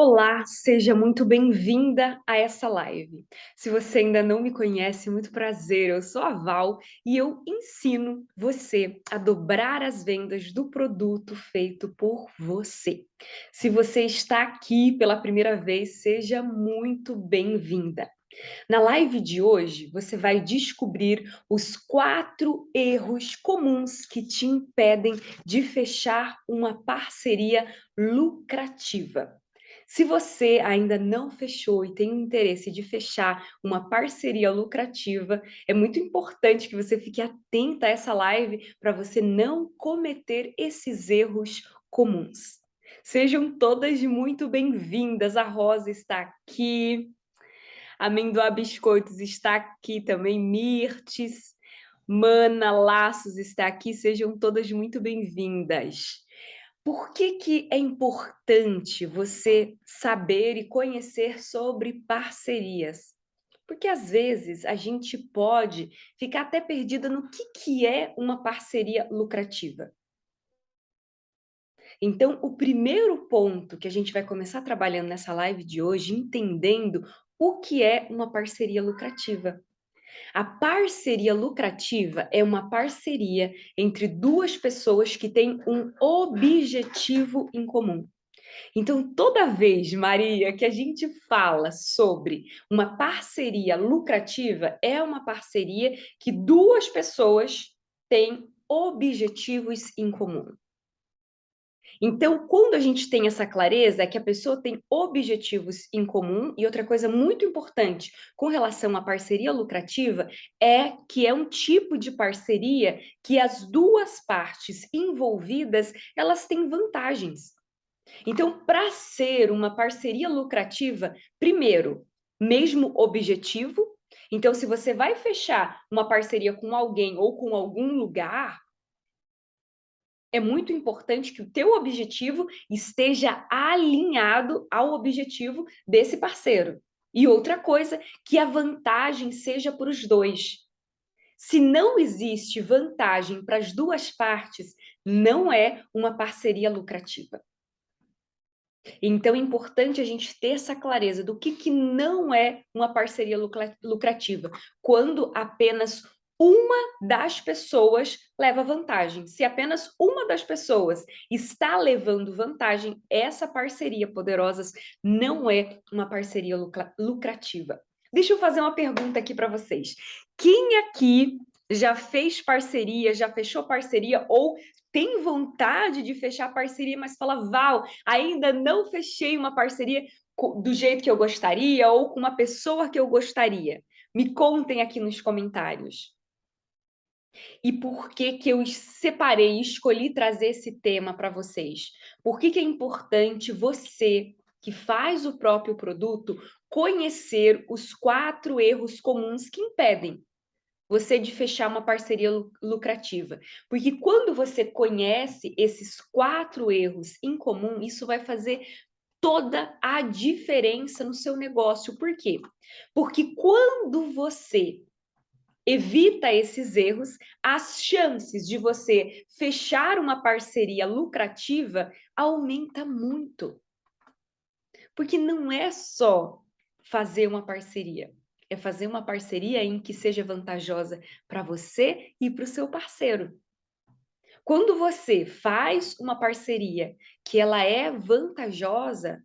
Olá, seja muito bem-vinda a essa live. Se você ainda não me conhece, muito prazer, eu sou a Val e eu ensino você a dobrar as vendas do produto feito por você. Se você está aqui pela primeira vez, seja muito bem-vinda. Na live de hoje, você vai descobrir os 4 erros comuns que te impedem de fechar uma parceria lucrativa. Se você ainda não fechou e tem o interesse de fechar uma parceria lucrativa, é muito importante que você fique atenta a essa live para você não cometer esses erros comuns. Sejam todas muito bem-vindas. A Rosa está aqui, Amendoá Biscoitos está aqui também, Mirtes, Mana Laços está aqui, sejam todas muito bem-vindas. Por que é importante você saber e conhecer sobre parcerias? Porque às vezes a gente pode ficar até perdida no que é uma parceria lucrativa. Então, o primeiro ponto que a gente vai começar trabalhando nessa live de hoje, entendendo o que é uma parceria lucrativa. A parceria lucrativa é uma parceria entre duas pessoas que têm um objetivo em comum. Então, toda vez, Maria, que a gente fala sobre uma parceria lucrativa, é uma parceria que duas pessoas têm objetivos em comum. Então, quando a gente tem essa clareza, é que a pessoa tem objetivos em comum, e outra coisa muito importante com relação à parceria lucrativa é que é um tipo de parceria que as duas partes envolvidas, elas têm vantagens. Então, para ser uma parceria lucrativa, primeiro, mesmo objetivo. Então, se você vai fechar uma parceria com alguém ou com algum lugar, é muito importante que o teu objetivo esteja alinhado ao objetivo desse parceiro. E outra coisa, que a vantagem seja para os dois. Se não existe vantagem para as duas partes, não é uma parceria lucrativa. Então é importante a gente ter essa clareza do que não é uma parceria lucrativa, quando apenas uma das pessoas leva vantagem. Se apenas uma das pessoas está levando vantagem, essa parceria poderosas não é uma parceria lucrativa. Deixa eu fazer uma pergunta aqui para vocês. Quem aqui já fez parceria, já fechou parceria ou tem vontade de fechar parceria, mas fala, Val, ainda não fechei uma parceria do jeito que eu gostaria ou com uma pessoa que eu gostaria? Me contem aqui nos comentários. E por que eu separei e escolhi trazer esse tema para vocês? Por que é importante você, que faz o próprio produto, conhecer os 4 erros comuns que impedem você de fechar uma parceria lucrativa? Porque quando você conhece esses 4 erros em comum, isso vai fazer toda a diferença no seu negócio. Por quê? Porque quando você evita esses erros, as chances de você fechar uma parceria lucrativa aumenta muito. Porque não é só fazer uma parceria, é fazer uma parceria em que seja vantajosa para você e para o seu parceiro. Quando você faz uma parceria que ela é vantajosa,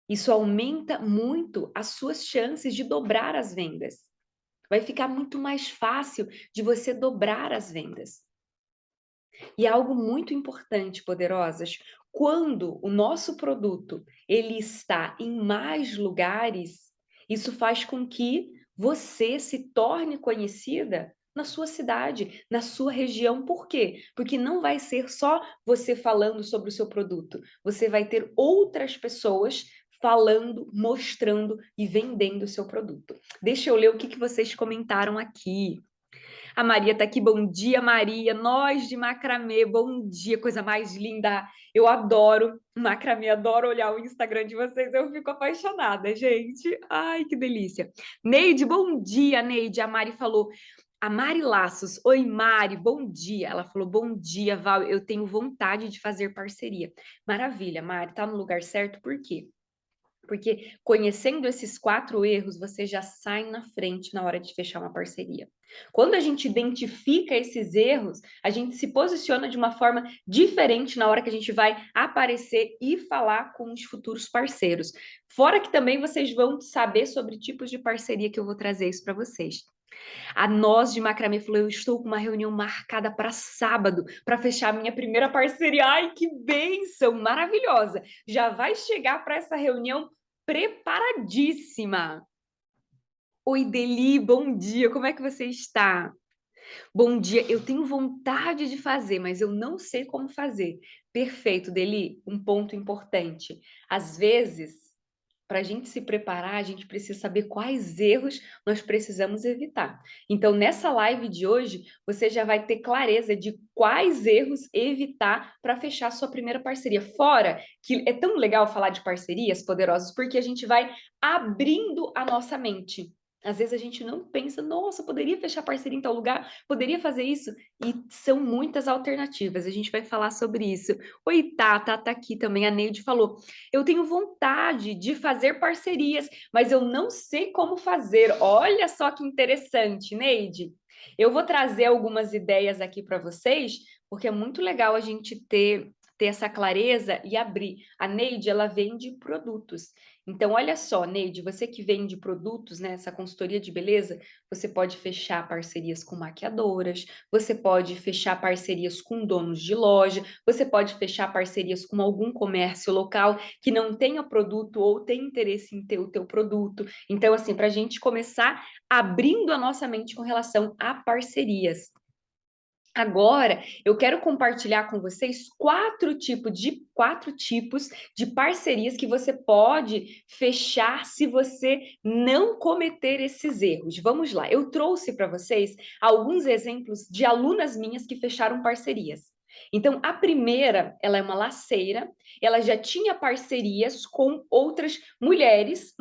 isso aumenta muito as suas chances de dobrar as vendas. Vai ficar muito mais fácil de você dobrar as vendas. E algo muito importante, poderosas, quando o nosso produto ele está em mais lugares, isso faz com que você se torne conhecida na sua cidade, na sua região. Por quê? Porque não vai ser só você falando sobre o seu produto. Você vai ter outras pessoas falando, mostrando e vendendo o seu produto. Deixa eu ler o que vocês comentaram aqui. A Maria está aqui, bom dia, Maria. Nós de macramê, bom dia, coisa mais linda. Eu adoro macramê, adoro olhar o Instagram de vocês, eu fico apaixonada, gente. Ai, que delícia. Neide, bom dia, Neide. A Mari falou, A Mari Laços. Oi, Mari, bom dia. Ela falou, bom dia, Val, eu tenho vontade de fazer parceria. Maravilha, Mari, tá no lugar certo, por quê? Porque conhecendo esses 4 erros, você já sai na frente na hora de fechar uma parceria. Quando a gente identifica esses erros, a gente se posiciona de uma forma diferente na hora que a gente vai aparecer e falar com os futuros parceiros. Fora que também vocês vão saber sobre tipos de parceria que eu vou trazer isso para vocês. A Nós de Macramê falou: eu estou com uma reunião marcada para sábado para fechar a minha primeira parceria. Ai, que bênção! Maravilhosa! Já vai chegar para essa reunião preparadíssima. Oi, Deli, bom dia, como é que você está? Bom dia, eu tenho vontade de fazer, mas eu não sei como fazer. Perfeito, Deli, um ponto importante. Às vezes, para a gente se preparar, a gente precisa saber quais erros nós precisamos evitar. Então, nessa live de hoje, você já vai ter clareza de quais erros evitar para fechar sua primeira parceria. Fora que é tão legal falar de parcerias poderosas, porque a gente vai abrindo a nossa mente. Às vezes a gente não pensa, nossa, poderia fechar parceria em tal lugar, poderia fazer isso. E são muitas alternativas, a gente vai falar sobre isso. Oi, Tata, tá aqui também, a Neide falou. Eu tenho vontade de fazer parcerias, mas eu não sei como fazer. Olha só que interessante, Neide. Eu vou trazer algumas ideias aqui para vocês, porque é muito legal a gente ter essa clareza e abrir. A Neide, ela vende produtos. Então, olha só, Neide, você que vende produtos, né, essa consultoria de beleza, você pode fechar parcerias com maquiadoras, você pode fechar parcerias com donos de loja, você pode fechar parcerias com algum comércio local que não tenha produto ou tem interesse em ter o teu produto. Então, assim, para a gente começar abrindo a nossa mente com relação a parcerias. Agora, eu quero compartilhar com vocês 4 tipos de parcerias que você pode fechar se você não cometer esses erros. Vamos lá, eu trouxe para vocês alguns exemplos de alunas minhas que fecharam parcerias. Então, a primeira, ela é uma laceira, ela já tinha parcerias com outras mulheres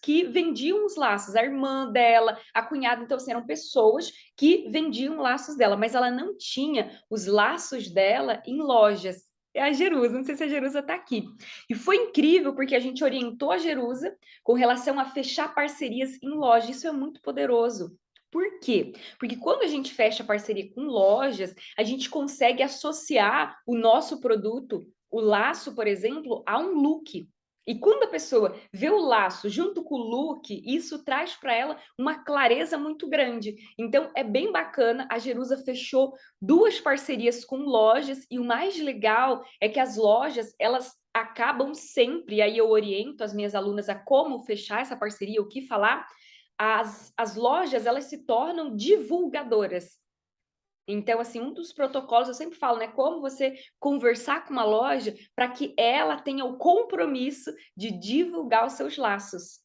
que vendiam os laços, a irmã dela, a cunhada, então, assim, eram pessoas que vendiam laços dela, mas ela não tinha os laços dela em lojas. É a Jerusa, não sei se a Jerusa está aqui. E foi incrível porque a gente orientou a Jerusa com relação a fechar parcerias em loja. Isso é muito poderoso. Por quê? Porque quando a gente fecha parceria com lojas, a gente consegue associar o nosso produto, o laço, por exemplo, a um look. E quando a pessoa vê o laço junto com o look, isso traz para ela uma clareza muito grande. Então, é bem bacana. A Jerusa fechou 2 parcerias com lojas e o mais legal é que as lojas, elas acabam sempre, e aí eu oriento as minhas alunas a como fechar essa parceria, o que falar. As lojas, elas se tornam divulgadoras. Então, assim, um dos protocolos, eu sempre falo, né? Como você conversar com uma loja para que ela tenha o compromisso de divulgar os seus laços.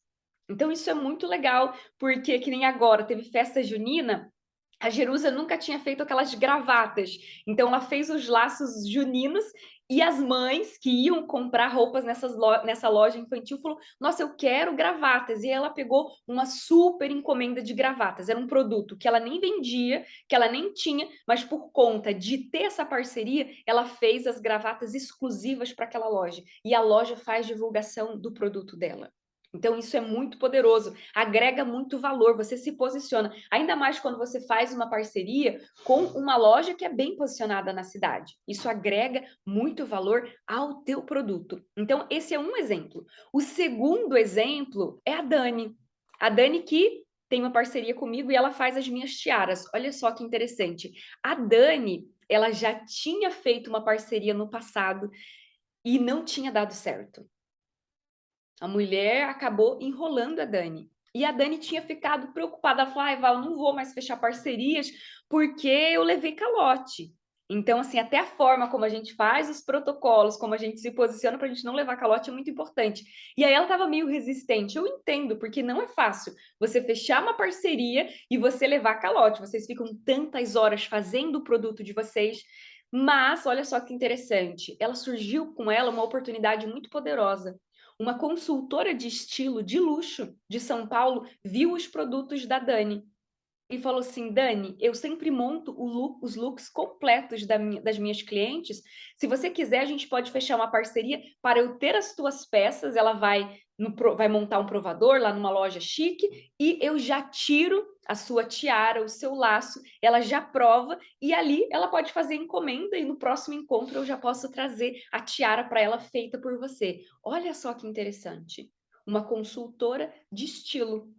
Então, isso é muito legal, porque que nem agora, teve festa junina, a Jerusa nunca tinha feito aquelas gravatas. Então, ela fez os laços juninos e as mães que iam comprar roupas nessa loja infantil falou: nossa, eu quero gravatas. E ela pegou uma super encomenda de gravatas. Era um produto que ela nem vendia, que ela nem tinha, mas por conta de ter essa parceria, ela fez as gravatas exclusivas para aquela loja. E a loja faz divulgação do produto dela. Então, isso é muito poderoso, agrega muito valor, você se posiciona, ainda mais quando você faz uma parceria com uma loja que é bem posicionada na cidade. Isso agrega muito valor ao teu produto. Então, esse é um exemplo. O segundo exemplo é a Dani. A Dani que tem uma parceria comigo e ela faz as minhas tiaras. Olha só que interessante. A Dani, ela já tinha feito uma parceria no passado e não tinha dado certo. A mulher acabou enrolando a Dani. E a Dani tinha ficado preocupada. Ela falou: ai, Val, não vou mais fechar parcerias porque eu levei calote. Então, assim, até a forma como a gente faz os protocolos, como a gente se posiciona para a gente não levar calote é muito importante. E aí ela estava meio resistente. Eu entendo, porque não é fácil você fechar uma parceria e você levar calote. Vocês ficam tantas horas fazendo o produto de vocês. Mas, olha só que interessante, ela surgiu com ela uma oportunidade muito poderosa. Uma consultora de estilo de luxo de São Paulo viu os produtos da Dani e falou assim: Dani, eu sempre monto os looks completos das minhas clientes. Se você quiser, a gente pode fechar uma parceria para eu ter as tuas peças. Ela vai montar um provador lá numa loja chique e eu já tiro a sua tiara, o seu laço, ela já prova e ali ela pode fazer encomenda e no próximo encontro eu já posso trazer a tiara para ela feita por você. Olha só que interessante. Uma consultora de estilo.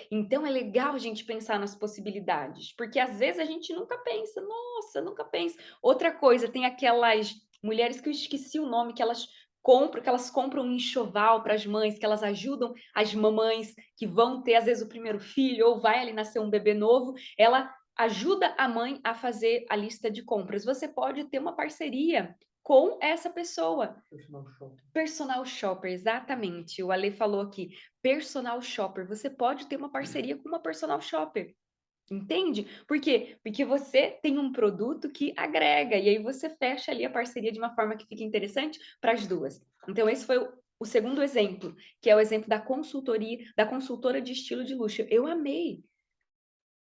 Então é legal a gente pensar nas possibilidades, porque às vezes a gente nunca pensa, nossa, nunca pensa. Outra coisa, tem aquelas mulheres que eu esqueci o nome, que elas compram um enxoval para as mães, que elas ajudam as mamães que vão ter às vezes o primeiro filho ou vai ali nascer um bebê novo, ela ajuda a mãe a fazer a lista de compras. Você pode ter uma parceria com essa pessoa. Personal shopper. Personal shopper, exatamente. O Ale falou aqui, personal shopper. Você pode ter uma parceria com uma personal shopper. Entende? Por quê? Porque você tem um produto que agrega e aí você fecha ali a parceria de uma forma que fica interessante para as duas. Então esse foi o segundo exemplo, que é o exemplo da consultoria, da consultora de estilo de luxo. Eu amei.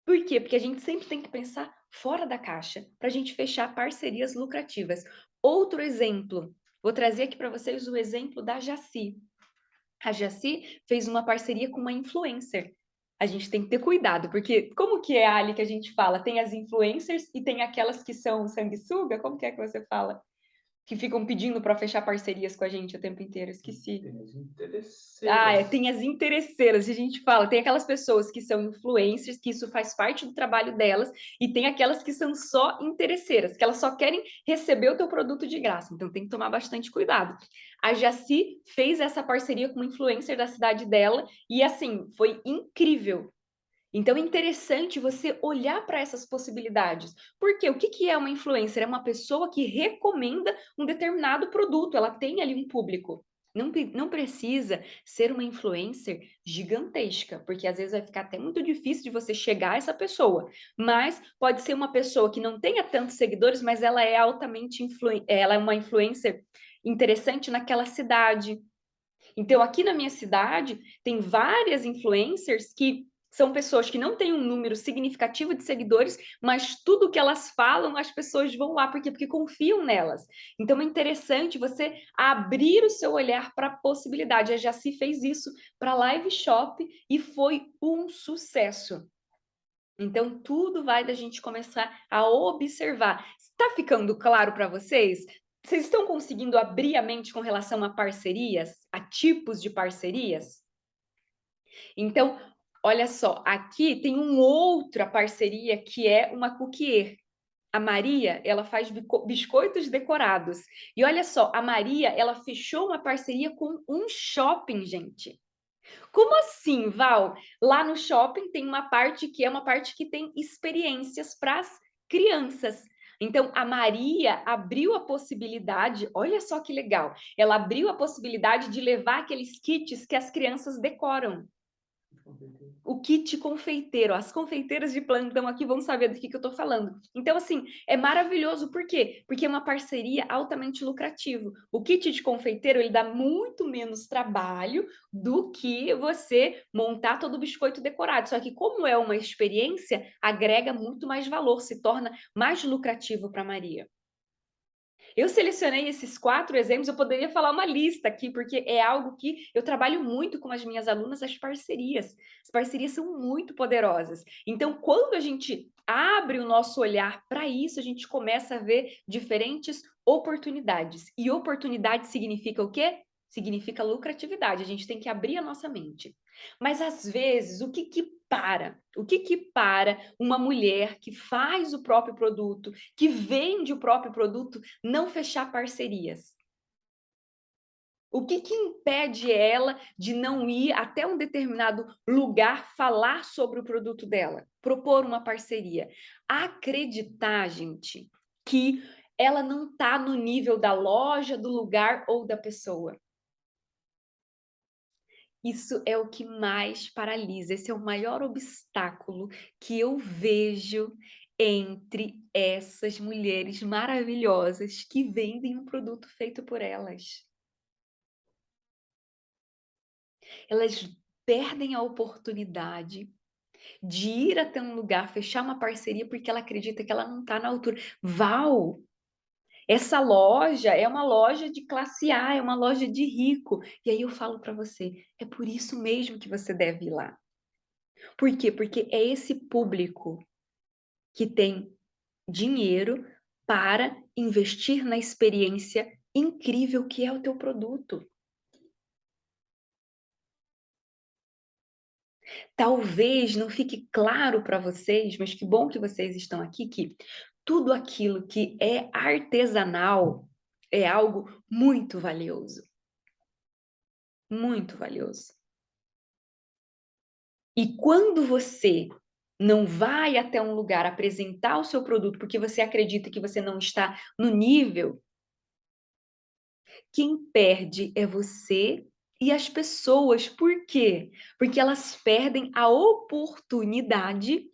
Por quê? Porque a gente sempre tem que pensar fora da caixa para a gente fechar parcerias lucrativas. Outro exemplo, vou trazer aqui para vocês o exemplo da Jaci. A Jaci fez uma parceria com uma influencer. A gente tem que ter cuidado, porque como que é, Ali, que a gente fala? Tem as influencers e tem aquelas que são sanguessuga? Como que é que você fala? Que ficam pedindo para fechar parcerias com a gente o tempo inteiro, esqueci. Tem as Ah, interesseiras. tem as interesseiras, a gente fala, tem aquelas pessoas que são influencers, que isso faz parte do trabalho delas, e tem aquelas que são só interesseiras, que elas só querem receber o teu produto de graça, então tem que tomar bastante cuidado. A Jaci fez essa parceria com uma influencer da cidade dela, e assim, foi incrível. Então é interessante você olhar para essas possibilidades. Porque o que que é uma influencer? É uma pessoa que recomenda um determinado produto, ela tem ali um público. Não precisa ser uma influencer gigantesca, porque às vezes vai ficar até muito difícil de você chegar a essa pessoa. Mas pode ser uma pessoa que não tenha tantos seguidores, mas ela é altamente ela é uma influencer interessante naquela cidade. Então, aqui na minha cidade, tem várias influencers que são pessoas que não têm um número significativo de seguidores, mas tudo que elas falam, as pessoas vão lá. Por quê? Porque confiam nelas. Então, é interessante você abrir o seu olhar para a possibilidade. A Jaci fez isso para Live Shop e foi um sucesso. Então, tudo vai da gente começar a observar. Está ficando claro para vocês? Vocês estão conseguindo abrir a mente com relação a parcerias, a tipos de parcerias? Então, olha só, aqui tem uma outra parceria que é uma cookier. A Maria, ela faz biscoitos decorados. E olha só, a Maria, ela fechou uma parceria com um shopping, gente. Como assim, Val? Lá no shopping tem uma parte que é uma parte que tem experiências para as crianças. Então, a Maria abriu a possibilidade, olha só que legal, ela abriu a possibilidade de levar aqueles kits que as crianças decoram. O kit confeiteiro, as confeiteiras de plantão aqui vão saber do que eu estou falando. Então, assim, é maravilhoso, por quê? Porque é uma parceria altamente lucrativa. O kit de confeiteiro, ele dá muito menos trabalho do que você montar todo o biscoito decorado. Só que, como é uma experiência, agrega muito mais valor, se torna mais lucrativo para Maria. Eu selecionei esses 4 exemplos, eu poderia falar uma lista aqui, porque é algo que eu trabalho muito com as minhas alunas, as parcerias. As parcerias são muito poderosas. Então, quando a gente abre o nosso olhar para isso, a gente começa a ver diferentes oportunidades. E oportunidade significa o quê? Significa lucratividade. A gente tem que abrir a nossa mente. Mas às vezes, o que que para? O que que para uma mulher que faz o próprio produto, que vende o próprio produto, não fechar parcerias? O que que impede ela de não ir até um determinado lugar falar sobre o produto dela? Propor uma parceria. Acreditar, gente, que ela não está no nível da loja, do lugar ou da pessoa. Isso é o que mais paralisa, esse é o maior obstáculo que eu vejo entre essas mulheres maravilhosas que vendem um produto feito por elas. Elas perdem a oportunidade de ir até um lugar, fechar uma parceria porque ela acredita que ela não está na altura. Val, essa loja é uma loja de classe A, é uma loja de rico. E aí eu falo para você, é por isso mesmo que você deve ir lá. Por quê? Porque é esse público que tem dinheiro para investir na experiência incrível que é o teu produto. Talvez não fique claro para vocês, mas que bom que vocês estão aqui, que tudo aquilo que é artesanal é algo muito valioso, muito valioso. E quando você não vai até um lugar apresentar o seu produto porque você acredita que você não está no nível, quem perde é você e as pessoas. Por quê? Porque elas perdem a oportunidade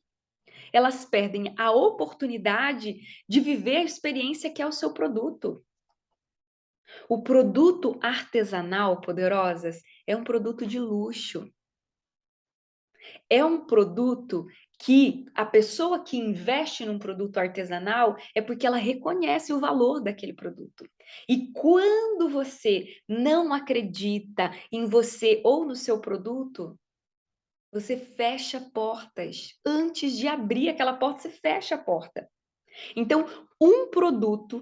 de viver a experiência que é o seu produto. O produto artesanal, poderosas, é um produto de luxo. É um produto que a pessoa que investe num produto artesanal é porque ela reconhece o valor daquele produto. E quando você não acredita em você ou no seu produto, você fecha portas. Antes de abrir aquela porta, você fecha a porta. Então, um produto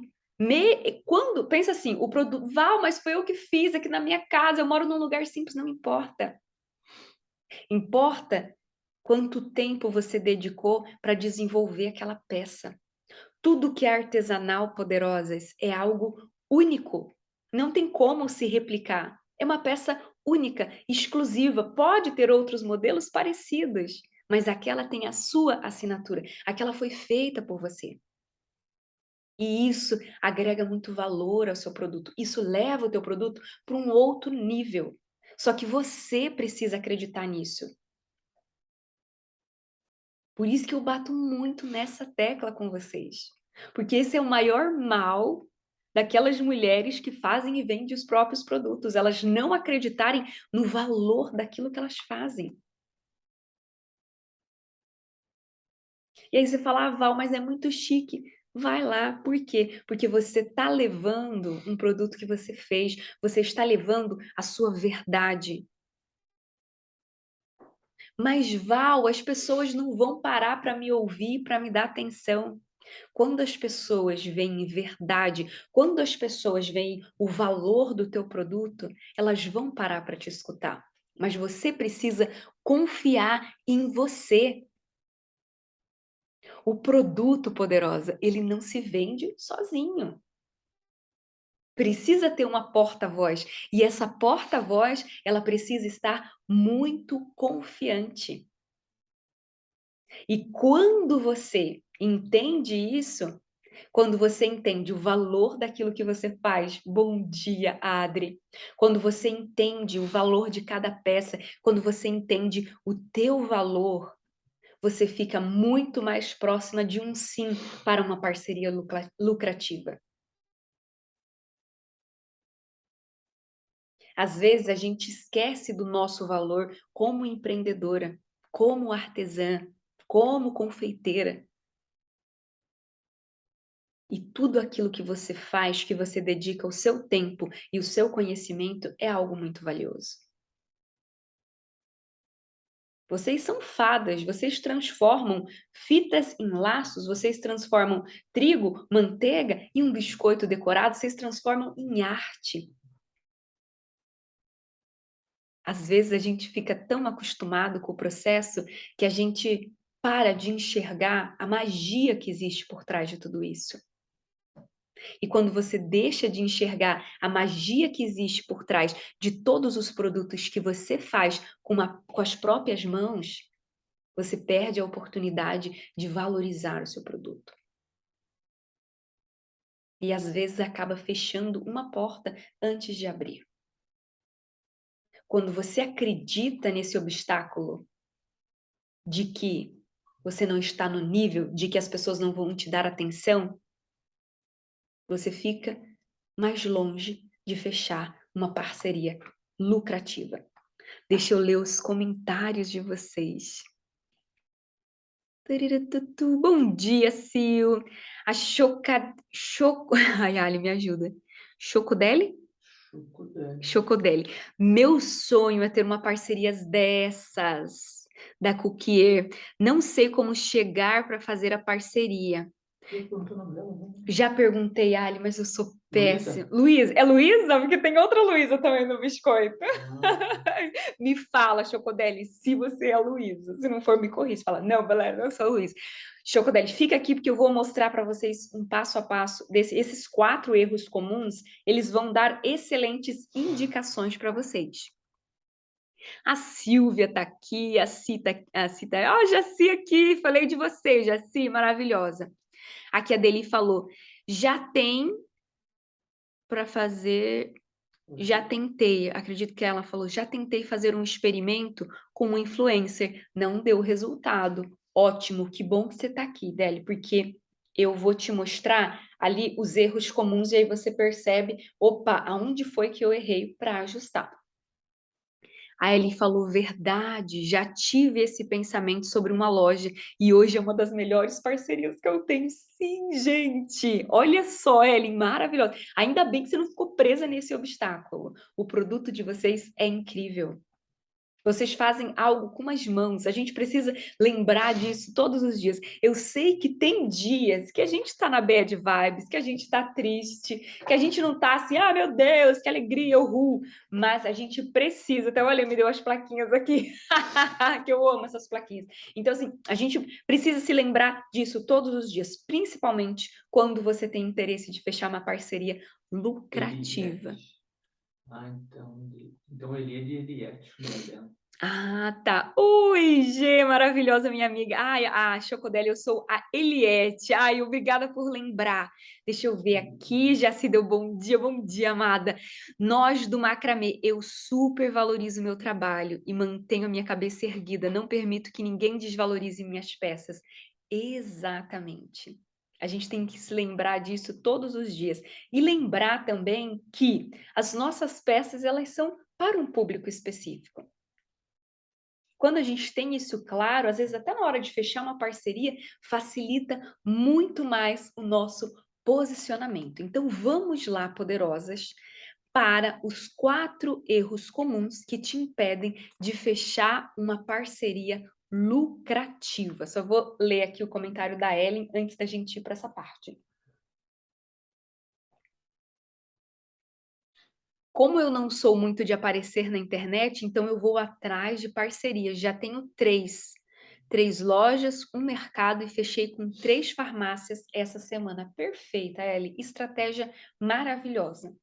quando pensa assim, o produto, Val, mas foi eu que fiz aqui na minha casa, eu moro num lugar simples, não importa. Importa quanto tempo você dedicou para desenvolver aquela peça. Tudo que é artesanal, poderosas, é algo único. Não tem como se replicar. É uma peça única, exclusiva. Pode ter outros modelos parecidos, mas aquela tem a sua assinatura. Aquela foi feita por você. E isso agrega muito valor ao seu produto. Isso leva o teu produto para um outro nível. Só que você precisa acreditar nisso. Por isso que eu bato muito nessa tecla com vocês. Porque esse é o maior mal daquelas mulheres que fazem e vendem os próprios produtos. Elas não acreditarem no valor daquilo que elas fazem. E aí você fala, ah, Val, mas é muito chique. Vai lá, por quê? Porque você está levando um produto que você fez, você está levando a sua verdade. Mas, Val, as pessoas não vão parar para me ouvir, para me dar atenção. Quando as pessoas veem verdade, quando as pessoas veem o valor do teu produto, elas vão parar para te escutar. Mas você precisa confiar em você. O produto, poderosa, ele não se vende sozinho. Precisa ter uma porta-voz. E essa porta-voz, ela precisa estar muito confiante. E quando você entende isso, quando você entende o valor daquilo que você faz, bom dia, Adri. Quando você entende o valor de cada peça, quando você entende o teu valor, você fica muito mais próxima de um sim para uma parceria lucrativa. Às vezes a gente esquece do nosso valor como empreendedora, como artesã, como confeiteira. E tudo aquilo que você faz, que você dedica o seu tempo e o seu conhecimento é algo muito valioso. Vocês são fadas, vocês transformam fitas em laços, vocês transformam trigo, manteiga e um biscoito decorado, vocês transformam em arte. Às vezes a gente fica tão acostumado com o processo que a gente para de enxergar a magia que existe por trás de tudo isso. E quando você deixa de enxergar a magia que existe por trás de todos os produtos que você faz com as próprias mãos, você perde a oportunidade de valorizar o seu produto. E às vezes acaba fechando uma porta antes de abrir. Quando você acredita nesse obstáculo de que você não está no nível, de que as pessoas não vão te dar atenção, você fica mais longe de fechar uma parceria lucrativa. Deixa eu ler os comentários de vocês. Bom dia, Sil. A Ai, Ali, me ajuda. Chocodele? Chocodele. Meu sonho é ter uma parceria dessas da Cookier. Não sei como chegar para fazer a parceria. Já perguntei, Ali, mas eu sou péssima. Luísa? É Luísa? Porque tem outra Luísa também no biscoito. Me fala, Chocodele, se você é a Luísa. Se não for, me corrija. Fala, não, galera, eu sou a Luísa. Chocodele, fica aqui porque eu vou mostrar para vocês um passo a passo esses 4 erros comuns. Eles vão dar excelentes indicações para vocês. A Silvia tá aqui, a Cita, ó, Jaci aqui, falei de você, Jaci, maravilhosa. Aqui a Deli falou, já tem para fazer, já tentei, acredito que ela falou, já tentei fazer um experimento com um influencer, não deu resultado. Ótimo, que bom que você tá aqui, Deli, porque eu vou te mostrar ali os erros comuns e aí você percebe, opa, aonde foi que eu errei para ajustar. Aí ele falou, verdade, já tive esse pensamento sobre uma loja e hoje é uma das melhores parcerias que eu tenho. Sim, gente, olha só, Ellen, maravilhosa. Ainda bem que você não ficou presa nesse obstáculo. O produto de vocês é incrível. Vocês fazem algo com as mãos, a gente precisa lembrar disso todos os dias. Eu sei que tem dias que a gente está na bad vibes, que a gente está triste, que a gente não está assim, ah, meu Deus, que alegria, uhul. Mas a gente precisa, até olha, me deu as plaquinhas aqui, que eu amo essas plaquinhas. Então, assim, a gente precisa se lembrar disso todos os dias, principalmente quando você tem interesse de fechar uma parceria lucrativa. Então ele é de Eliette. Ah, tá. Oi, Gê, maravilhosa minha amiga. Ai, a Chocodele, eu sou a Eliette. Ai, obrigada por lembrar. Deixa eu ver aqui, já se deu bom dia, amada. Nós do Macramê, eu super valorizo o meu trabalho e mantenho a minha cabeça erguida. Não permito que ninguém desvalorize minhas peças. Exatamente. A gente tem que se lembrar disso todos os dias. E lembrar também que as nossas peças, elas são para um público específico. Quando a gente tem isso claro, às vezes até na hora de fechar uma parceria, facilita muito mais o nosso posicionamento. Então vamos lá, poderosas, para os 4 erros comuns que te impedem de fechar uma parceria lucrativa. Só vou ler aqui o comentário da Ellen antes da gente ir para essa parte. Como eu não sou muito de aparecer na internet, então eu vou atrás de parcerias. Já tenho 3 lojas, um mercado e fechei com 3 farmácias essa semana. Perfeita, Ellie. Estratégia maravilhosa.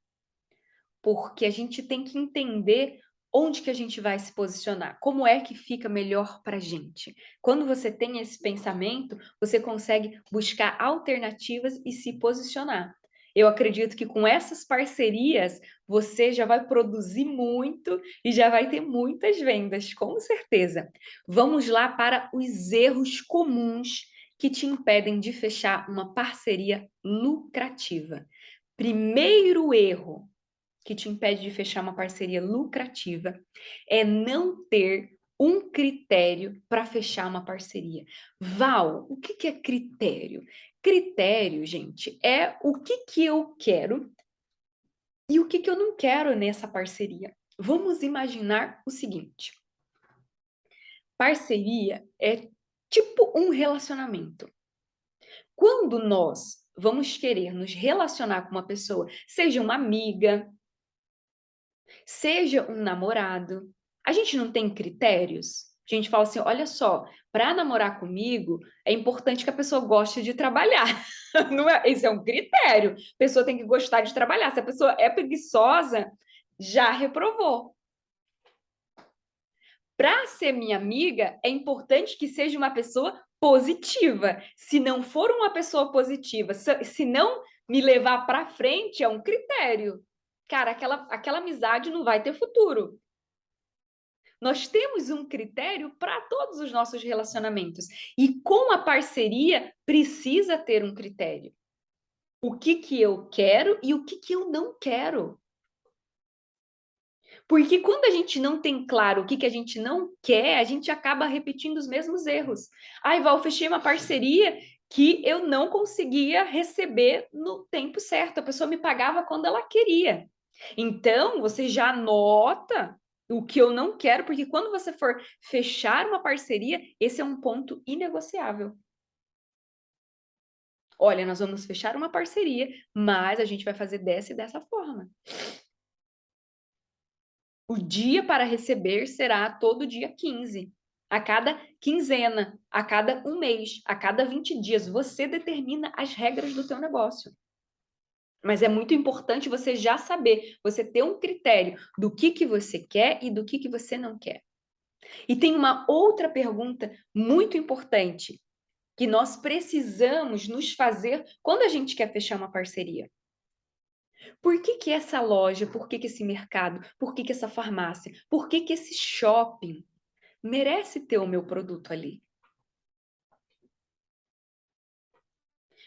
Porque a gente tem que entender onde que a gente vai se posicionar, como é que fica melhor para a gente. Quando você tem esse pensamento, você consegue buscar alternativas e se posicionar. Eu acredito que com essas parcerias, você já vai produzir muito e já vai ter muitas vendas, com certeza. Vamos lá para os erros comuns que te impedem de fechar uma parceria lucrativa. Primeiro erro que te impede de fechar uma parceria lucrativa é não ter um critério para fechar uma parceria. Val, o que é critério? Critério, gente, é o que eu quero e o que eu não quero nessa parceria. Vamos imaginar o seguinte: parceria é tipo um relacionamento. Quando nós vamos querer nos relacionar com uma pessoa, seja uma amiga, seja um namorado, a gente não tem critérios? A gente fala assim, olha só, para namorar comigo, é importante que a pessoa goste de trabalhar. Não é, esse é um critério. A pessoa tem que gostar de trabalhar. Se a pessoa é preguiçosa, já reprovou. Para ser minha amiga, é importante que seja uma pessoa positiva. Se não for uma pessoa positiva, se não me levar para frente, é um critério. Cara, aquela amizade não vai ter futuro. Nós temos um critério para todos os nossos relacionamentos. E com a parceria, precisa ter um critério. O que eu quero e o que eu não quero. Porque quando a gente não tem claro o que que a gente não quer, a gente acaba repetindo os mesmos erros. Ai, Val, eu fechei uma parceria que eu não conseguia receber no tempo certo. A pessoa me pagava quando ela queria. Então, você já anota o que eu não quero, porque quando você for fechar uma parceria, esse é um ponto inegociável. Olha, nós vamos fechar uma parceria, mas a gente vai fazer dessa e dessa forma. O dia para receber será todo dia 15, a cada quinzena, a cada um mês, a cada 20 dias. Você determina as regras do teu negócio. Mas é muito importante você já saber, você ter um critério do que você quer e do que você não quer. E tem uma outra pergunta muito importante que nós precisamos nos fazer quando a gente quer fechar uma parceria. Por que que essa loja, por que que esse mercado, por que que essa farmácia, por que que esse shopping merece ter o meu produto ali?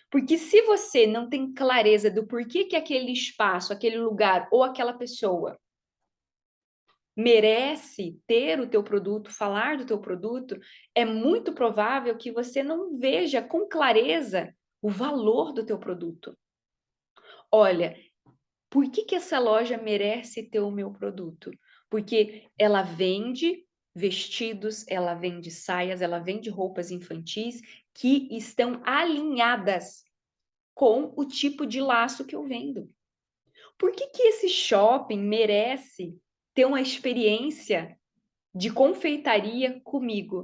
Porque se você não tem clareza do porquê que aquele espaço, aquele lugar ou aquela pessoa merece ter o teu produto, falar do teu produto, é muito provável que você não veja com clareza o valor do teu produto. Olha, por que que essa loja merece ter o meu produto? Porque ela vende vestidos, ela vende saias, ela vende roupas infantis que estão alinhadas com o tipo de laço que eu vendo. Por que que esse shopping merece ter uma experiência de confeitaria comigo?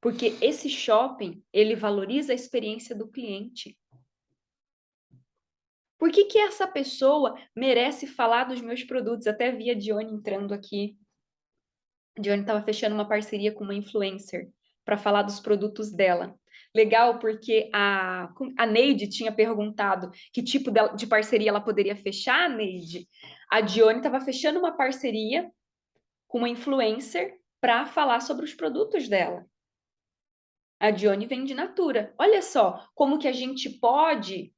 Porque esse shopping, ele valoriza a experiência do cliente. Por que que essa pessoa merece falar dos meus produtos? Até vi a Dione entrando aqui. A Dione estava fechando uma parceria com uma influencer para falar dos produtos dela. Legal, porque a Neide tinha perguntado que tipo de parceria ela poderia fechar, Neide. A Dione estava fechando uma parceria com uma influencer para falar sobre os produtos dela. A Dione vende Natura. Olha só como que a gente pode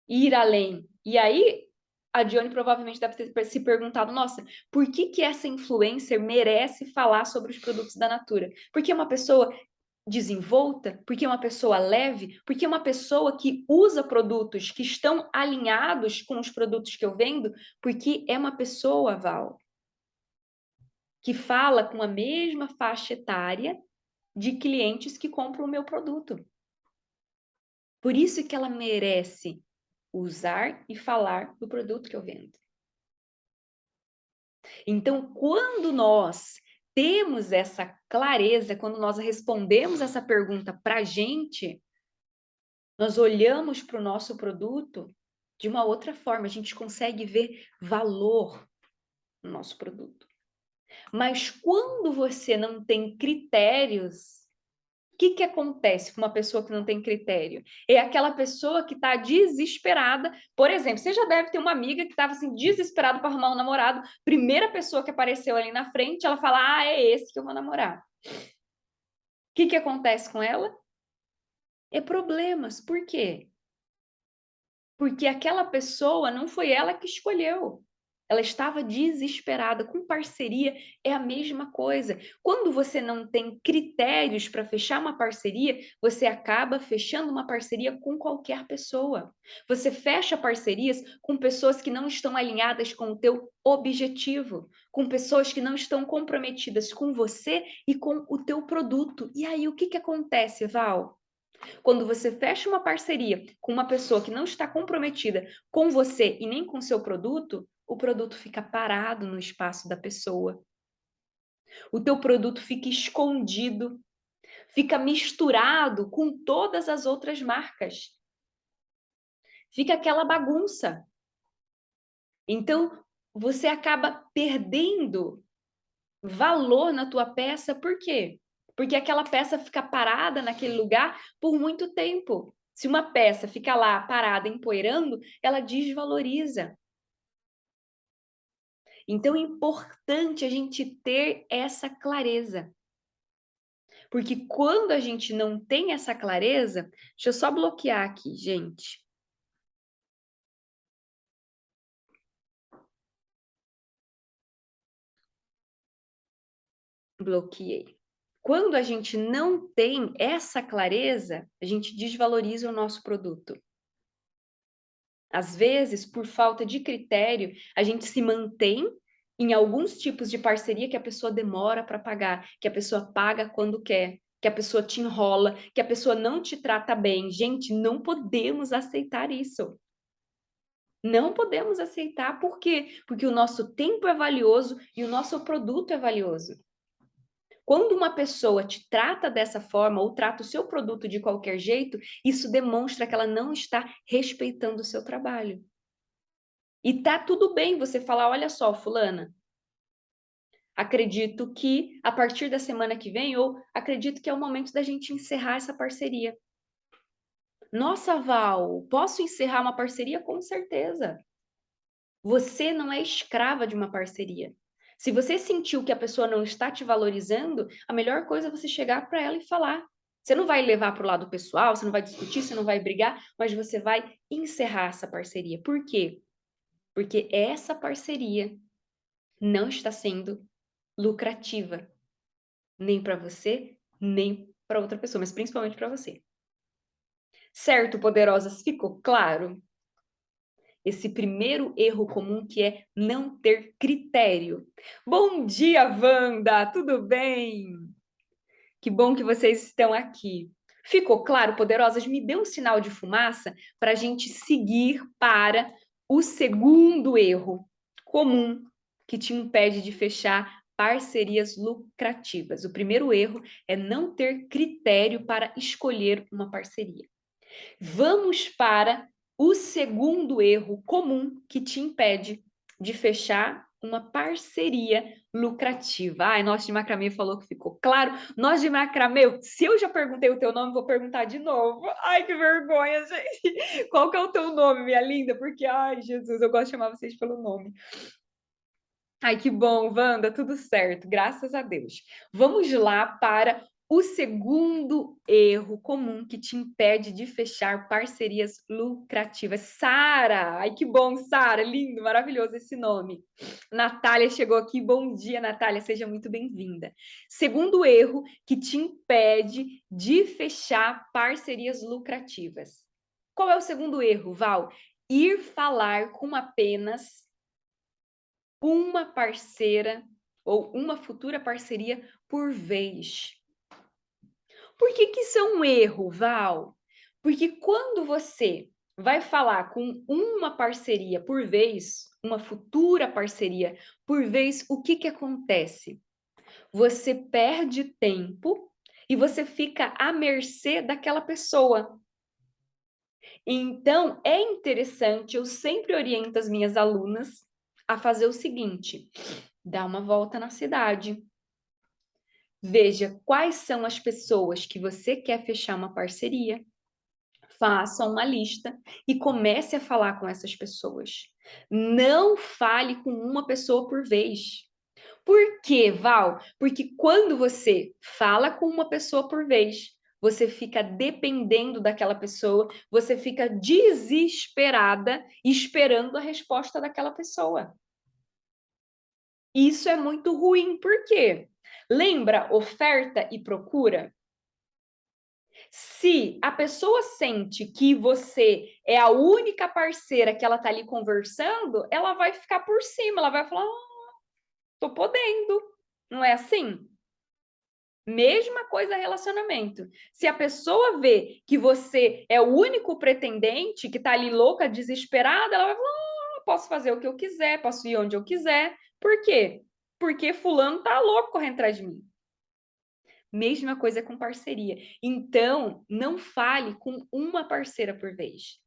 ir além. E aí, a Dione provavelmente deve ter se perguntado, nossa, por que que essa influencer merece falar sobre os produtos da Natura? Porque é uma pessoa desenvolta, porque é uma pessoa leve, porque é uma pessoa que usa produtos que estão alinhados com os produtos que eu vendo, porque é uma pessoa, Val, que fala com a mesma faixa etária de clientes que compram o meu produto. Por isso que ela merece usar e falar do produto que eu vendo. Então, quando nós temos essa clareza, quando nós respondemos essa pergunta para a gente, nós olhamos para o nosso produto de uma outra forma, a gente consegue ver valor no nosso produto. Mas quando você não tem critérios, o que que acontece com uma pessoa que não tem critério? É aquela pessoa que está desesperada. Por exemplo, você já deve ter uma amiga que estava assim, desesperada para arrumar um namorado. Primeira pessoa que apareceu ali na frente, ela fala: ah, é esse que eu vou namorar. O que que acontece com ela? É problemas. Por quê? Porque aquela pessoa não foi ela que escolheu. Ela estava desesperada. Com parceria é a mesma coisa. Quando você não tem critérios para fechar uma parceria, você acaba fechando uma parceria com qualquer pessoa. Você fecha parcerias com pessoas que não estão alinhadas com o teu objetivo, com pessoas que não estão comprometidas com você e com o teu produto. E aí o que que acontece, Val? Quando você fecha uma parceria com uma pessoa que não está comprometida com você e nem com seu produto, o produto fica parado no espaço da pessoa. O teu produto fica escondido, fica misturado com todas as outras marcas. Fica aquela bagunça. Então, você acaba perdendo valor na tua peça, por quê? Porque aquela peça fica parada naquele lugar por muito tempo. Se uma peça fica lá parada, empoeirando, ela desvaloriza. Então é importante a gente ter essa clareza. Porque quando a gente não tem essa clareza, deixa eu só bloquear aqui, gente. Bloqueei. Quando a gente não tem essa clareza, a gente desvaloriza o nosso produto. Às vezes, por falta de critério, a gente se mantém em alguns tipos de parceria que a pessoa demora para pagar, que a pessoa paga quando quer, que a pessoa te enrola, que a pessoa não te trata bem. Gente, não podemos aceitar isso. Não podemos aceitar, por quê? Porque o nosso tempo é valioso e o nosso produto é valioso. Quando uma pessoa te trata dessa forma ou trata o seu produto de qualquer jeito, isso demonstra que ela não está respeitando o seu trabalho. E tá tudo bem você falar, olha só, fulana, acredito que a partir da semana que vem, ou acredito que é o momento da gente encerrar essa parceria. Nossa, Val, posso encerrar uma parceria? Com certeza. Você não é escrava de uma parceria. Se você sentiu que a pessoa não está te valorizando, a melhor coisa é você chegar para ela e falar. Você não vai levar para o lado pessoal, você não vai discutir, você não vai brigar, mas você vai encerrar essa parceria. Por quê? Porque essa parceria não está sendo lucrativa, nem para você, nem para outra pessoa, mas principalmente para você. Certo, poderosas? Ficou claro? Esse primeiro erro comum que é não ter critério. Bom dia, Wanda! Tudo bem? Que bom que vocês estão aqui. Ficou claro, poderosas? Me dê um sinal de fumaça para a gente seguir para o segundo erro comum que te impede de fechar parcerias lucrativas. O primeiro erro é não ter critério para escolher uma parceria. Vamos para o segundo erro comum que te impede de fechar uma parceria lucrativa. Ai, Nós de Macramê falou que ficou claro. Nós de Macramê, se eu já perguntei o teu nome, vou perguntar de novo. Ai, que vergonha, gente. Qual que é o teu nome, minha linda? Porque, ai, Jesus, eu gosto de chamar vocês pelo nome. Ai, que bom, Wanda, tudo certo, graças a Deus. Vamos lá para o segundo erro comum que te impede de fechar parcerias lucrativas. Sara, ai que bom, Sara, lindo, maravilhoso esse nome. Natália chegou aqui, bom dia, Natália, seja muito bem-vinda. Segundo erro que te impede de fechar parcerias lucrativas. Qual é o segundo erro, Val? Ir falar com apenas uma parceira ou uma futura parceria por vez. Por que que isso é um erro, Val? Porque quando você vai falar com uma parceria por vez, uma futura parceria por vez, o que que acontece? Você perde tempo e você fica à mercê daquela pessoa. Então, é interessante, eu sempre oriento as minhas alunas a fazer o seguinte: dá uma volta na cidade. Veja quais são as pessoas que você quer fechar uma parceria. Faça uma lista e comece a falar com essas pessoas. Não fale com uma pessoa por vez. Por quê, Val? Porque quando você fala com uma pessoa por vez, você fica dependendo daquela pessoa, você fica desesperada esperando a resposta daquela pessoa. Isso é muito ruim, por quê? Lembra oferta e procura? Se a pessoa sente que você é a única parceira que ela tá ali conversando, ela vai ficar por cima, ela vai falar, tô podendo. Não é assim? Mesma coisa relacionamento. Se a pessoa vê que você é o único pretendente que tá ali louca, desesperada, ela vai falar, posso fazer o que eu quiser, posso ir onde eu quiser. Por quê? Porque fulano tá louco correndo atrás de mim. Mesma coisa com parceria. Então, não fale com uma parceira por vez.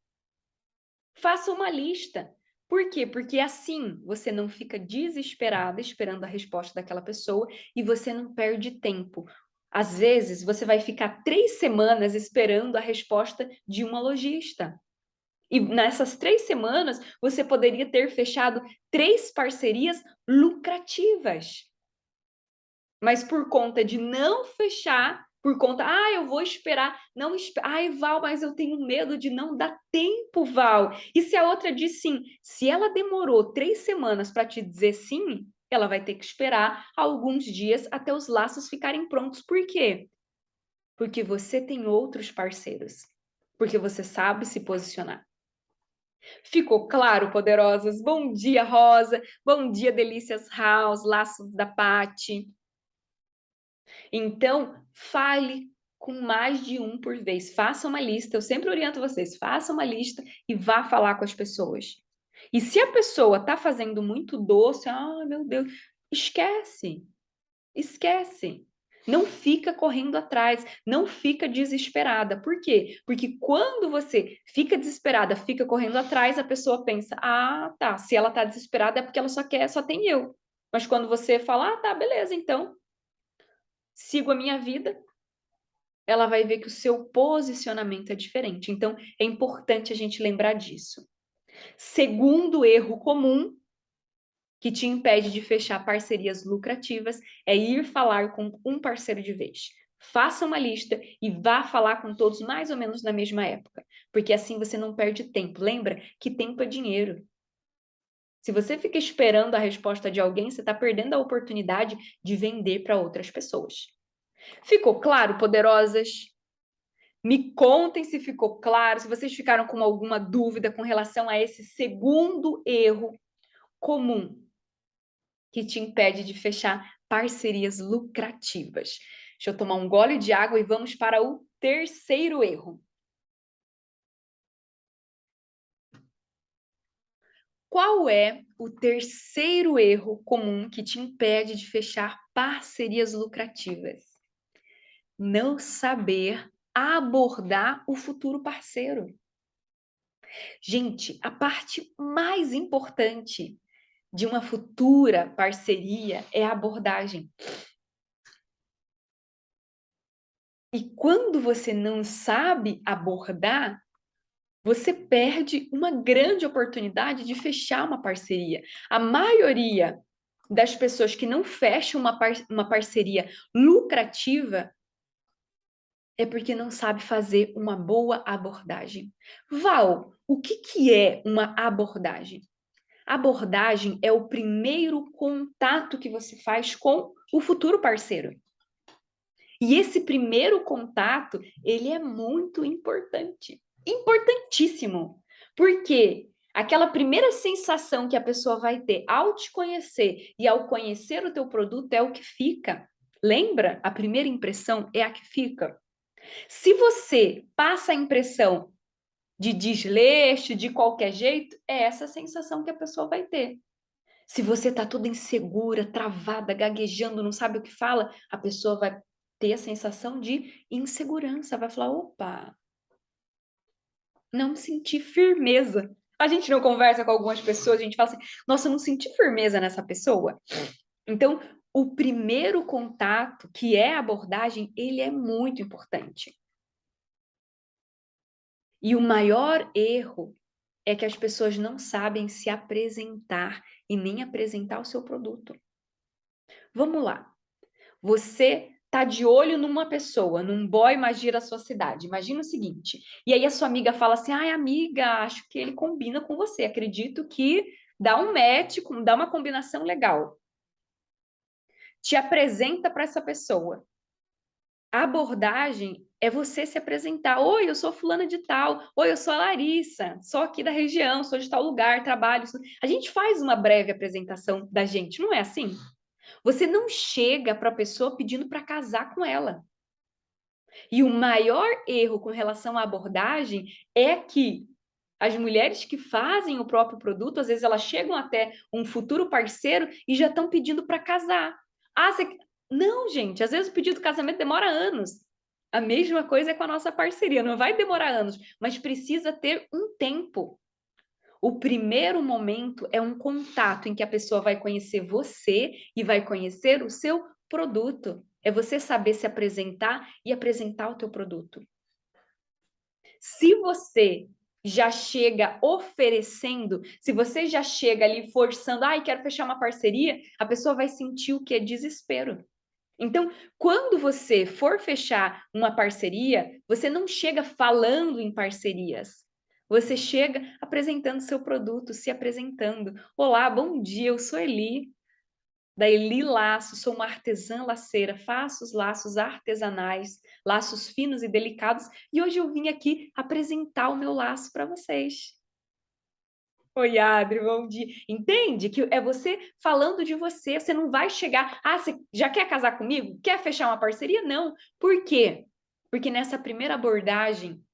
Faça uma lista. Por quê? Porque assim você não fica desesperada esperando a resposta daquela pessoa e você não perde tempo. Às vezes, você vai ficar 3 semanas esperando a resposta de uma lojista. E nessas 3 semanas, você poderia ter fechado 3 parcerias lucrativas. Mas por conta de não fechar, por conta, eu vou esperar, não, ai, Val, mas eu tenho medo de não dar tempo, Val. E se a outra diz sim, se ela demorou 3 semanas para te dizer sim, ela vai ter que esperar alguns dias até os laços ficarem prontos. Por quê? Porque você tem outros parceiros. Porque você sabe se posicionar. Ficou claro, poderosas? Bom dia, Rosa. Bom dia, Delícias House, Laços da Pati. Então, fale com mais de um por vez. Faça uma lista. Eu sempre oriento vocês. Faça uma lista e vá falar com as pessoas. E se a pessoa está fazendo muito doce, meu Deus, esquece. Esquece. Não fica correndo atrás, não fica desesperada. Por quê? Porque quando você fica desesperada, fica correndo atrás, a pessoa pensa: ah, tá, se ela tá desesperada é porque ela só tem eu. Mas quando você fala: ah, tá, beleza, então sigo a minha vida, ela vai ver que o seu posicionamento é diferente. Então, é importante a gente lembrar disso. Segundo erro comum que te impede de fechar parcerias lucrativas é ir falar com um parceiro de vez. Faça uma lista e vá falar com todos mais ou menos na mesma época, porque assim você não perde tempo. Lembra que tempo é dinheiro. Se você fica esperando a resposta de alguém, você está perdendo a oportunidade de vender para outras pessoas. Ficou claro, poderosas? Me contem se ficou claro, se vocês ficaram com alguma dúvida com relação a esse segundo erro comum que te impede de fechar parcerias lucrativas. Deixa eu tomar um gole de água e vamos para o terceiro erro. Qual é o terceiro erro comum que te impede de fechar parcerias lucrativas? Não saber abordar o futuro parceiro. Gente, a parte mais importante de uma futura parceria é a abordagem. E quando você não sabe abordar, você perde uma grande oportunidade de fechar uma parceria. A maioria das pessoas que não fecham uma parceria lucrativa é porque não sabe fazer uma boa abordagem. Val, o que é uma abordagem? Abordagem é o primeiro contato que você faz com o futuro parceiro. E esse primeiro contato, ele é muito importante. Importantíssimo. Porque aquela primeira sensação que a pessoa vai ter ao te conhecer e ao conhecer o teu produto é o que fica. Lembra? A primeira impressão é a que fica. Se você passa a impressão de desleixo, de qualquer jeito, é essa sensação que a pessoa vai ter. Se você tá toda insegura, travada, gaguejando, não sabe o que fala, a pessoa vai ter a sensação de insegurança, vai falar: opa, não senti firmeza. A gente não conversa com algumas pessoas, a gente fala assim: nossa, eu não senti firmeza nessa pessoa. Então, o primeiro contato, que é a abordagem, ele é muito importante. E o maior erro é que as pessoas não sabem se apresentar e nem apresentar o seu produto. Vamos lá. Você tá de olho numa pessoa, num boy magia da sua cidade. Imagina o seguinte, e aí a sua amiga fala assim: ai, amiga, acho que ele combina com você. Acredito que dá um match, dá uma combinação legal. Te apresenta para essa pessoa. A abordagem é você se apresentar. Oi, eu sou fulana de tal. Oi, eu sou a Larissa. Sou aqui da região, sou de tal lugar, trabalho. A gente faz uma breve apresentação da gente, não é assim? Você não chega para a pessoa pedindo para casar com ela. E o maior erro com relação à abordagem é que as mulheres que fazem o próprio produto, às vezes elas chegam até um futuro parceiro e já estão pedindo para casar. Ah, você... Não, gente, às vezes o pedido de casamento demora anos. A mesma coisa é com a nossa parceria, não vai demorar anos, mas precisa ter um tempo. O primeiro momento é um contato em que a pessoa vai conhecer você e vai conhecer o seu produto. É você saber se apresentar e apresentar o teu produto. Se você já chega oferecendo, se você já chega ali forçando, ai, quero fechar uma parceria, a pessoa vai sentir o que é desespero. Então, quando você for fechar uma parceria, você não chega falando em parcerias. Você chega apresentando seu produto, se apresentando. Olá, bom dia, eu sou Eli. da Eli Laços, sou uma artesã laceira, faço os laços artesanais, laços finos e delicados, e hoje eu vim aqui apresentar o meu laço para vocês. Oi, Adri, bom dia. Entende que é você falando de você, você não vai chegar, você já quer casar comigo? Quer fechar uma parceria? Não. Por quê? Porque nessa primeira abordagem,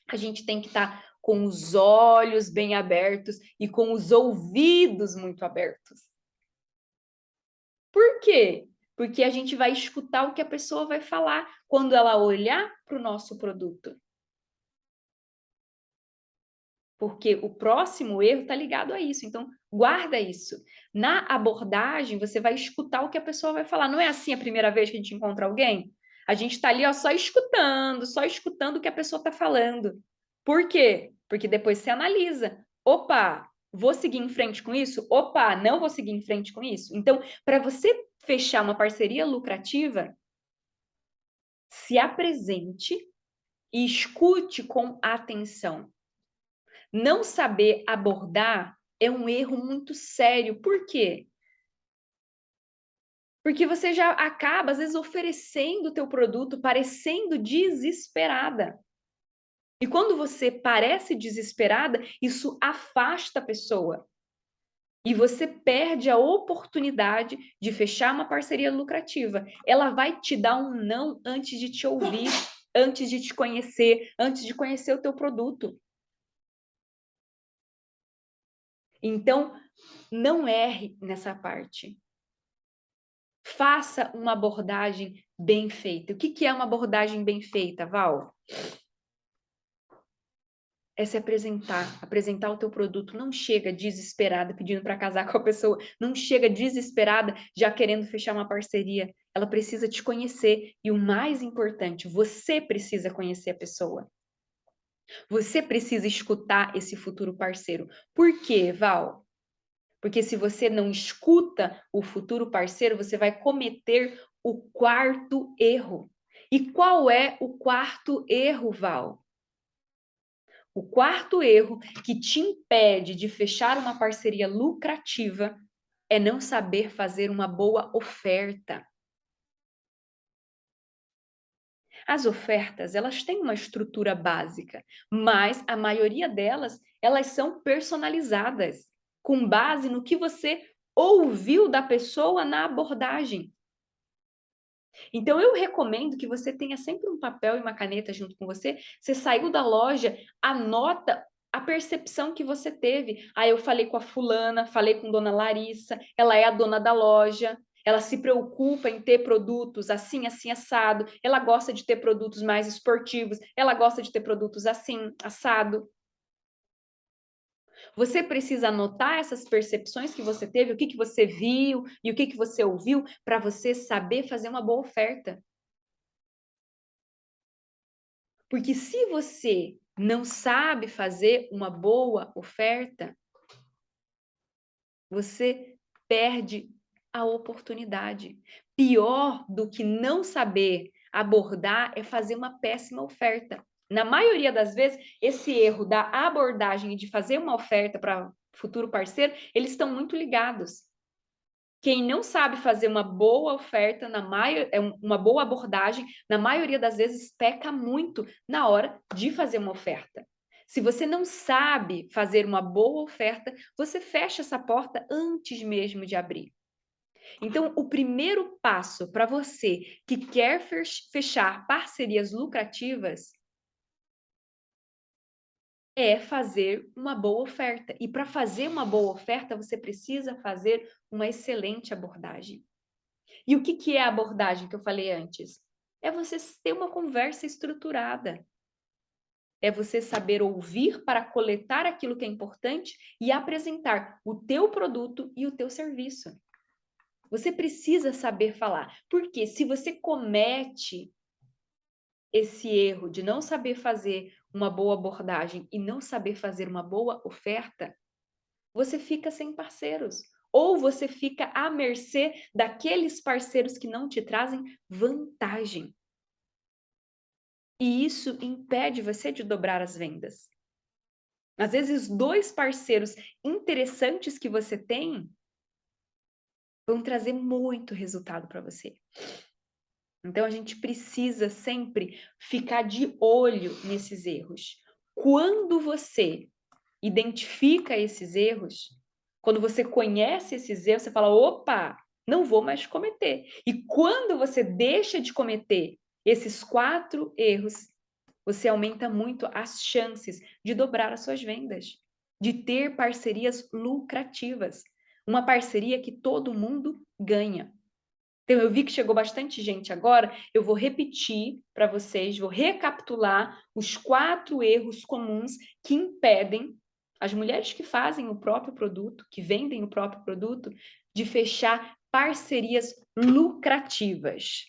a gente tem que estar com os olhos bem abertos e com os ouvidos muito abertos. Por quê? Porque a gente vai escutar o que a pessoa vai falar quando ela olhar para o nosso produto. Porque o próximo erro está ligado a isso. Então, guarda isso. Na abordagem, você vai escutar o que a pessoa vai falar. Não é assim a primeira vez que a gente encontra alguém? A gente está ali só escutando o que a pessoa está falando. Por quê? Porque depois você analisa. Opa, vou seguir em frente com isso? Opa, não vou seguir em frente com isso? Então, para você fechar uma parceria lucrativa, se apresente e escute com atenção. Não saber abordar é um erro muito sério. Por quê? Porque você já acaba, às vezes, oferecendo o teu produto parecendo desesperada. E quando você parece desesperada, isso afasta a pessoa. E você perde a oportunidade de fechar uma parceria lucrativa. Ela vai te dar um não antes de te ouvir, antes de te conhecer, antes de conhecer o teu produto. Então, não erre nessa parte. Faça uma abordagem bem feita. O que é uma abordagem bem feita, Val? É se apresentar o teu produto. Não chega desesperada pedindo para casar com a pessoa, não chega desesperada já querendo fechar uma parceria. Ela precisa te conhecer e o mais importante, você precisa conhecer a pessoa. Você precisa escutar esse futuro parceiro. Por quê, Val? Porque se você não escuta o futuro parceiro, você vai cometer o quarto erro. E qual é o quarto erro, Val? O quarto erro que te impede de fechar uma parceria lucrativa é não saber fazer uma boa oferta. As ofertas, elas têm uma estrutura básica, mas a maioria delas, elas são personalizadas, com base no que você ouviu da pessoa na abordagem. Então, eu recomendo que você tenha sempre um papel e uma caneta junto com você. Você saiu da loja, anota a percepção que você teve. Eu falei com a fulana, falei com dona Larissa, ela é a dona da loja, ela se preocupa em ter produtos assim, assim, assado, ela gosta de ter produtos mais esportivos, ela gosta de ter produtos assim, assado. Você precisa anotar essas percepções que você teve, o que você viu e o que você ouviu, para você saber fazer uma boa oferta. Porque se você não sabe fazer uma boa oferta, você perde a oportunidade. Pior do que não saber abordar é fazer uma péssima oferta. Na maioria das vezes, esse erro da abordagem e de fazer uma oferta para futuro parceiro, eles estão muito ligados. Quem não sabe fazer uma boa oferta, uma boa abordagem, na maioria das vezes peca muito na hora de fazer uma oferta. Se você não sabe fazer uma boa oferta, você fecha essa porta antes mesmo de abrir. Então, o primeiro passo para você que quer fechar parcerias lucrativas é fazer uma boa oferta. E para fazer uma boa oferta, você precisa fazer uma excelente abordagem. E o que é a abordagem que eu falei antes? É você ter uma conversa estruturada. É você saber ouvir para coletar aquilo que é importante e apresentar o teu produto e o teu serviço. Você precisa saber falar, porque se você comete esse erro de não saber fazer uma boa abordagem e não saber fazer uma boa oferta, você fica sem parceiros. Ou você fica à mercê daqueles parceiros que não te trazem vantagem. E isso impede você de dobrar as vendas. Às vezes, dois parceiros interessantes que você tem vão trazer muito resultado para você. Então a gente precisa sempre ficar de olho nesses erros. Quando você identifica esses erros, quando você conhece esses erros, você fala: opa, não vou mais cometer. E quando você deixa de cometer esses 4 erros, você aumenta muito as chances de dobrar as suas vendas, de ter parcerias lucrativas. Uma parceria que todo mundo ganha. Então, eu vi que chegou bastante gente agora, eu vou repetir para vocês, vou recapitular os 4 erros comuns que impedem as mulheres que fazem o próprio produto, que vendem o próprio produto, de fechar parcerias lucrativas.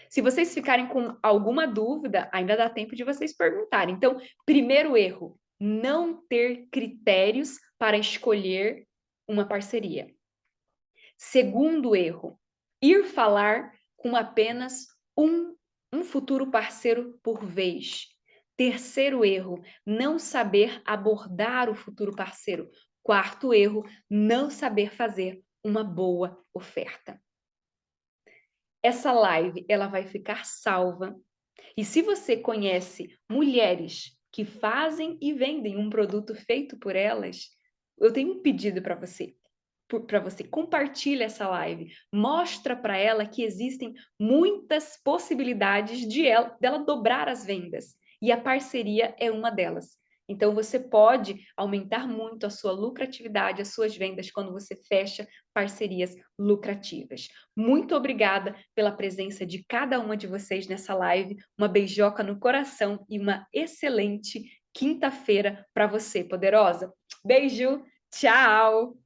Se vocês ficarem com alguma dúvida, ainda dá tempo de vocês perguntarem. Então, primeiro erro, não ter critérios para escolher uma parceria. Segundo erro, ir falar com apenas um futuro parceiro por vez. Terceiro erro, não saber abordar o futuro parceiro. Quarto erro, não saber fazer uma boa oferta. Essa live, ela vai ficar salva. E se você conhece mulheres que fazem e vendem um produto feito por elas, eu tenho um pedido para você. Para você, compartilha essa live, mostra para ela que existem muitas possibilidades dela dobrar as vendas e a parceria é uma delas. Então você pode aumentar muito a sua lucratividade, as suas vendas quando você fecha parcerias lucrativas. Muito obrigada pela presença de cada uma de vocês nessa live. Uma beijoca no coração e uma excelente quinta-feira para você, poderosa. Beijo, tchau!